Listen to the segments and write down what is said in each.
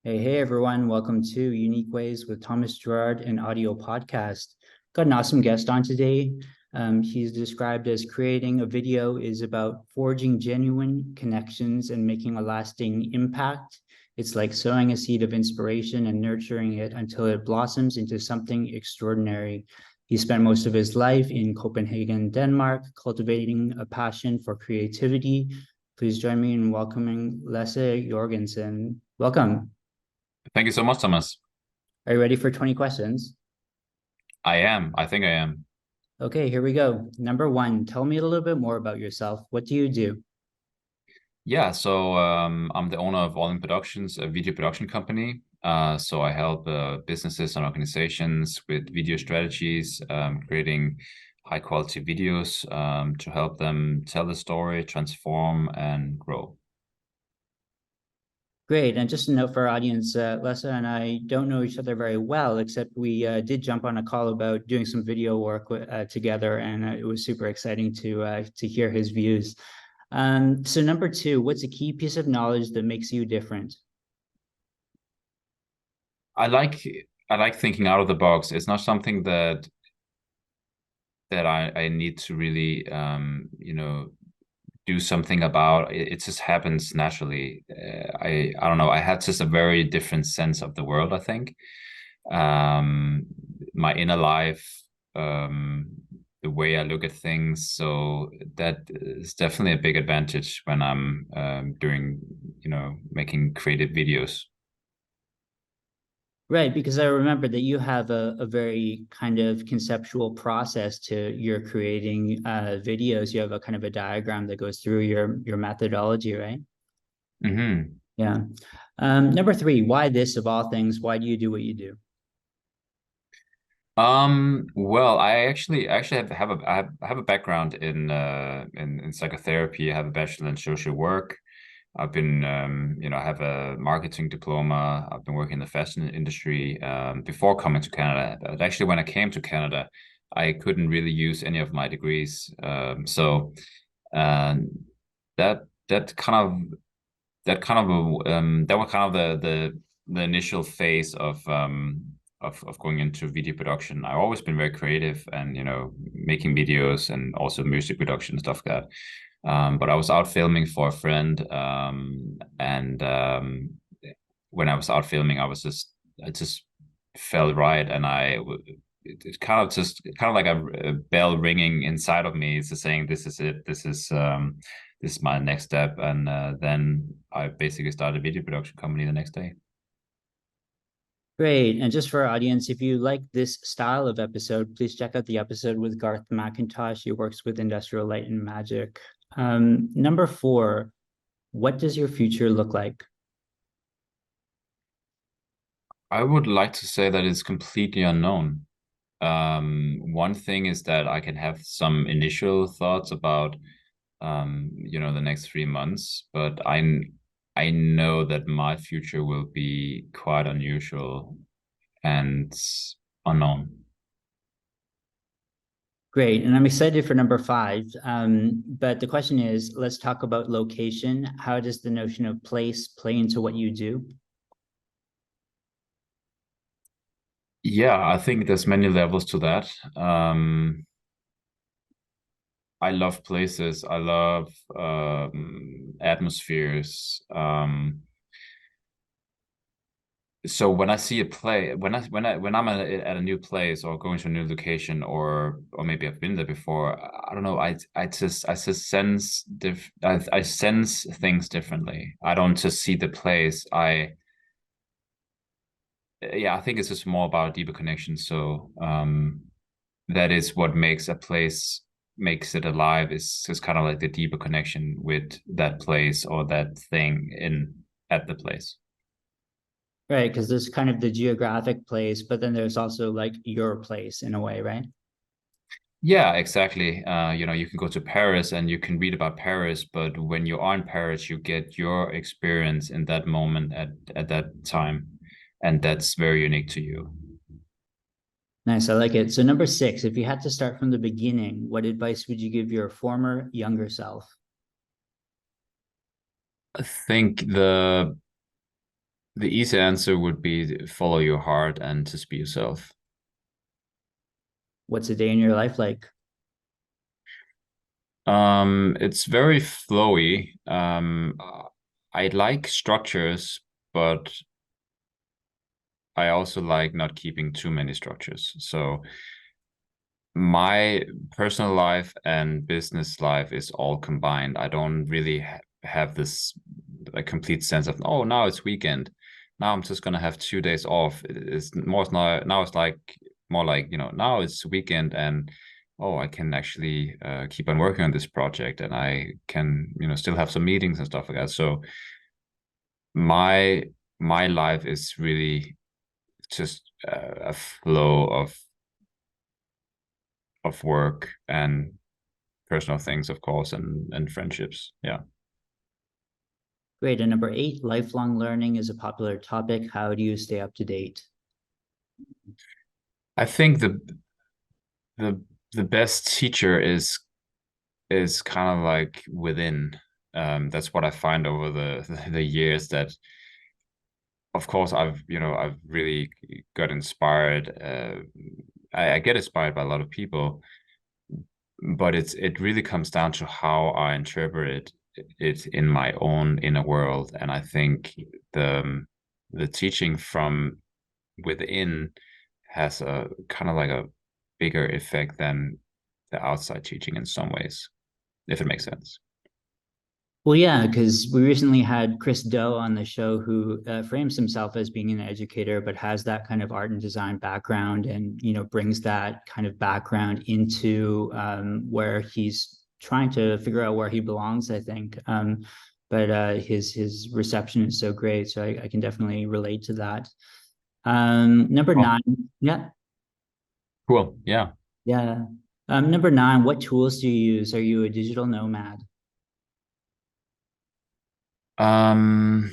Hey everyone, welcome to Unique Ways with Thomas Gerard, an audio podcast. Got an awesome guest on today. He's described as creating a video is about forging genuine connections and making a lasting impact. It's like sowing a seed of inspiration and nurturing it until it blossoms into something extraordinary. He spent most of his life in Copenhagen, Denmark, cultivating a passion for creativity. Please join me in welcoming Lasse Joergensen. Welcome. Thank you so much, Thomas. Are you ready for 20 questions? I am. I think I am. Okay, here we go. Number one, tell me a little bit more about yourself. What do you do? Yeah, so I'm the owner of All In Productions, a video production company. So I help businesses and organizations with video strategies, creating high quality videos to help them tell the story, transform, and grow. Great. And just a note for our audience, Lessa and I don't know each other very well, except we did jump on a call about doing some video work together, and it was super exciting to hear his views. So number two, what's a key piece of knowledge that makes you different? I like I like thinking out of the box. It's not something that I need to really do something about. It just happens naturally. I don't know. I had just a very different sense of the world, I think. My inner life, um, the way I look at things. So that is definitely a big advantage when I'm doing, making creative videos. Right, because I remember that you have a very kind of conceptual process to your creating videos. You have a kind of a diagram that goes through your methodology, right? Hmm. Yeah. Number three, why this of all things? Why do you do what you do? Well, I actually have a background in psychotherapy. I have a bachelor in social work. I've been, I have a marketing diploma. I've been working in the fashion industry before coming to Canada. But actually, when I came to Canada, I couldn't really use any of my degrees. So um, that that kind of that was kind of the initial phase of going into video production. I've always been very creative and making videos and also music production stuff like that. But I was out filming for a friend, and when I was out filming, I just felt right, and it kind of just kind of like a bell ringing inside of me. It's just saying, "This is it. This is my next step." And then I basically started a video production company the next day. Great. And just for our audience, if you like this style of episode, please check out the episode with Garth McIntosh. He works with Industrial Light and Magic. Number four, what does your future look like? I would like to say that it's completely unknown. One thing is that I can have some initial thoughts about the next 3 months, but I know that my future will be quite unusual and unknown. Great. And I'm excited for number five. But the question is, let's talk about location. How does the notion of place play into what you do? Yeah, I think there's many levels to that. I love places. I love atmospheres. So when I see a play, when I'm at a new place or going to a new location, or maybe I've been there before, I don't know. I just I sense things differently. I don't just see the place. I think it's just more about deeper connection. So that is what makes it alive. Is just kind of like the deeper connection with that place or that thing in at the place. Right, because there's kind of the geographic place, but then there's also like your place in a way, right? Yeah, exactly. You can go to Paris and you can read about Paris, but when you are in Paris, you get your experience in that moment at that time, and that's very unique to you. Nice, I like it. So number six, if you had to start from the beginning, what advice would you give your former younger self? I think The easy answer would be follow your heart and just be yourself. What's a day in your life like? It's very flowy. I like structures, but I also like not keeping too many structures. So my personal life and business life is all combined. I don't really have this a complete sense of, oh, now it's weekend. Now I'm just gonna have 2 days off. It's more now it's like more like, now it's weekend and oh, I can actually keep on working on this project and I can, still have some meetings and stuff like that. So my my life is really just a flow of work and personal things, of course, and friendships. Yeah. Great. And number 8, lifelong learning is a popular topic. How do you stay up to date? I think the the best teacher is kind of like within. That's what I find over the years that of course I've really got inspired. I get inspired by a lot of people, but it really comes down to how I interpret it in my own inner world. And I think the teaching from within has a kind of like a bigger effect than the outside teaching in some ways, if it makes sense. Well, yeah, because we recently had Chris Do on the show who frames himself as being an educator, but has that kind of art and design background and, brings that kind of background into where he's trying to figure out where he belongs, I think. But his reception is so great. So I can definitely relate to that. Number Oh, 9. Yeah. cool. Yeah. Yeah. Number 9, what tools do you use? Are you a digital nomad? Um,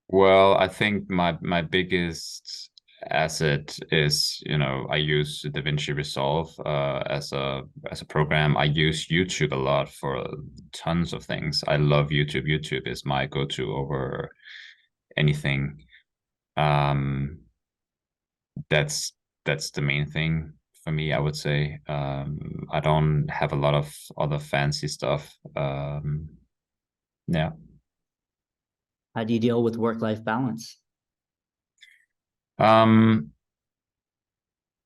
well, I think my biggest asset is, I use DaVinci Resolve as a program. I use YouTube a lot for tons of things. I love YouTube. YouTube is my go-to over anything. Um, that's that's the main thing for me, I would say. I don't have a lot of other fancy stuff. Yeah. How do you deal with work-life balance? Um,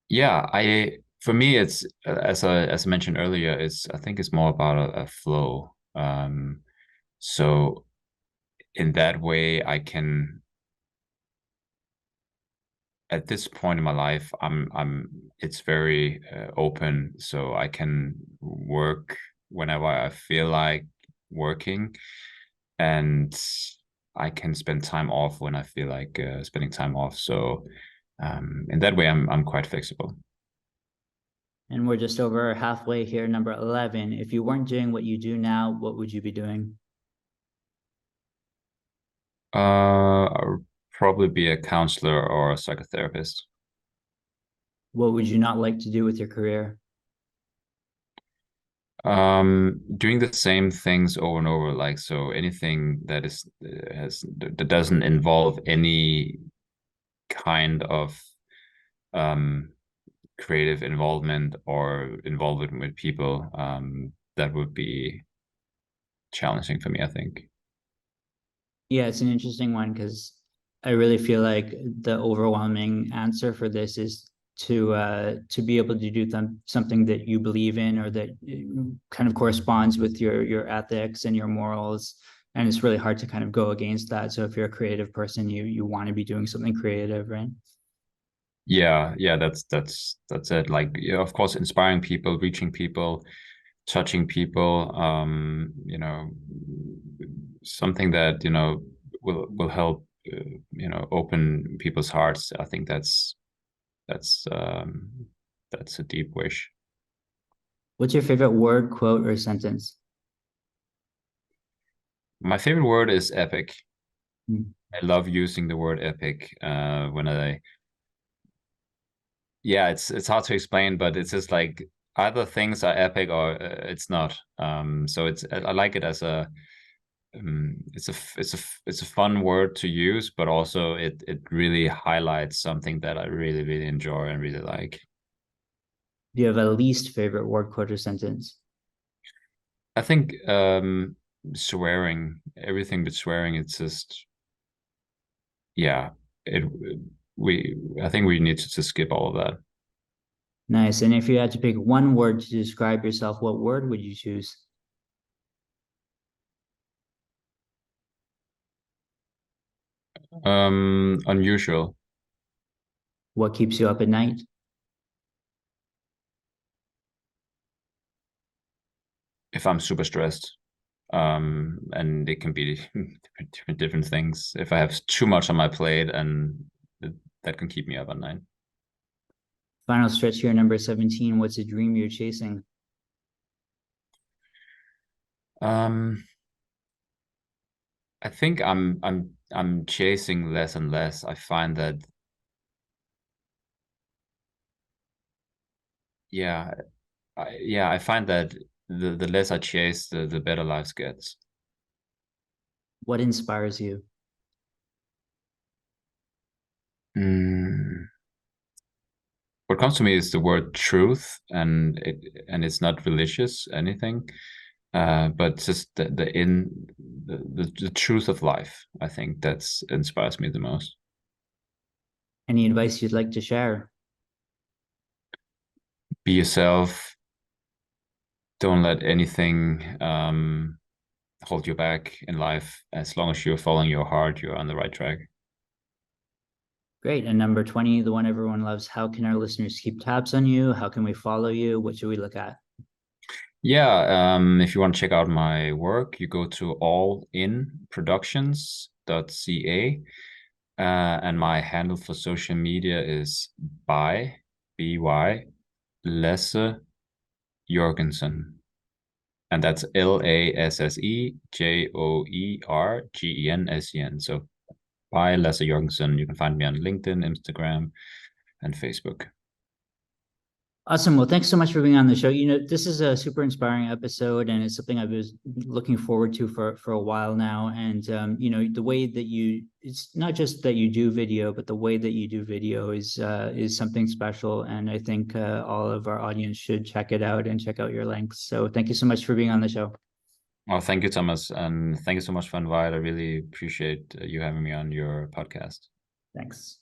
yeah, I for me it's as I mentioned earlier, I think it's more about a flow. So in that way, I can at this point in my life, it's very open, so I can work whenever I feel like working, and I can spend time off when I feel like spending time off. So in that way, I'm quite flexible. And we're just over halfway here, number 11. If you weren't doing what you do now, what would you be doing? I'll probably be a counselor or a psychotherapist. What would you not like to do with your career? Doing the same things over and over, like so anything that is has that doesn't involve any kind of um creative involvement or involvement with people, that would be challenging for me, I think. Yeah, it's an interesting one because I really feel like the overwhelming answer for this is to be able to do something that you believe in or that kind of corresponds with your ethics and your morals. And it's really hard to kind of go against that. So if you're a creative person, you want to be doing something creative, right? Yeah, that's it. Like, yeah, of course, inspiring people, reaching people, touching people, something that, will help, open people's hearts. I think that's that's a deep wish. What's your favorite word, quote, or sentence? My favorite word is epic. Hmm. I love using the word epic when I yeah, it's hard to explain, but it's just like either things are epic or it's not. So I like it as a it's a fun word to use, but also it really highlights something that I really enjoy and really like. Do you have a least favorite word, quote, or sentence? I think swearing, everything but swearing, it's just yeah, it I think we need to just skip all of that. Nice. And if you had to pick one word to describe yourself, what word would you choose? Unusual. What keeps you up at night? If I'm super stressed, and it can be different things. If I have too much on my plate, and that can keep me up at night. Final stretch here, number 17. What's a dream you're chasing? Um, I think I'm chasing less and less. I find that yeah, I find that the less I chase, the better life gets. What inspires you? Mm. What comes to me is the word truth, and it's not religious anything, but just the truth of life. I think that's inspires me the most. Any advice you'd like to share? Be yourself. Don't let anything hold you back in life. As long as you're following your heart, you're on the right track. Great. And number 20, the one everyone loves. How can our listeners keep tabs on you? How can we follow you? What should we look at? Yeah, if you want to check out my work, you go to allinproductions.ca. And my handle for social media is by Lasse Joergensen. And that's LASSEJOERGENSEN. So by Lasse Joergensen. You can find me on LinkedIn, Instagram, and Facebook. Awesome. Well, thanks so much for being on the show. This is a super inspiring episode, and it's something I've been looking forward to for a while now. And the way that it's not just that you do video, but the way that you do video is something special. And I think all of our audience should check it out and check out your links. So thank you so much for being on the show. Well, thank you, Thomas, and thank you so much for inviting. I really appreciate you having me on your podcast. Thanks.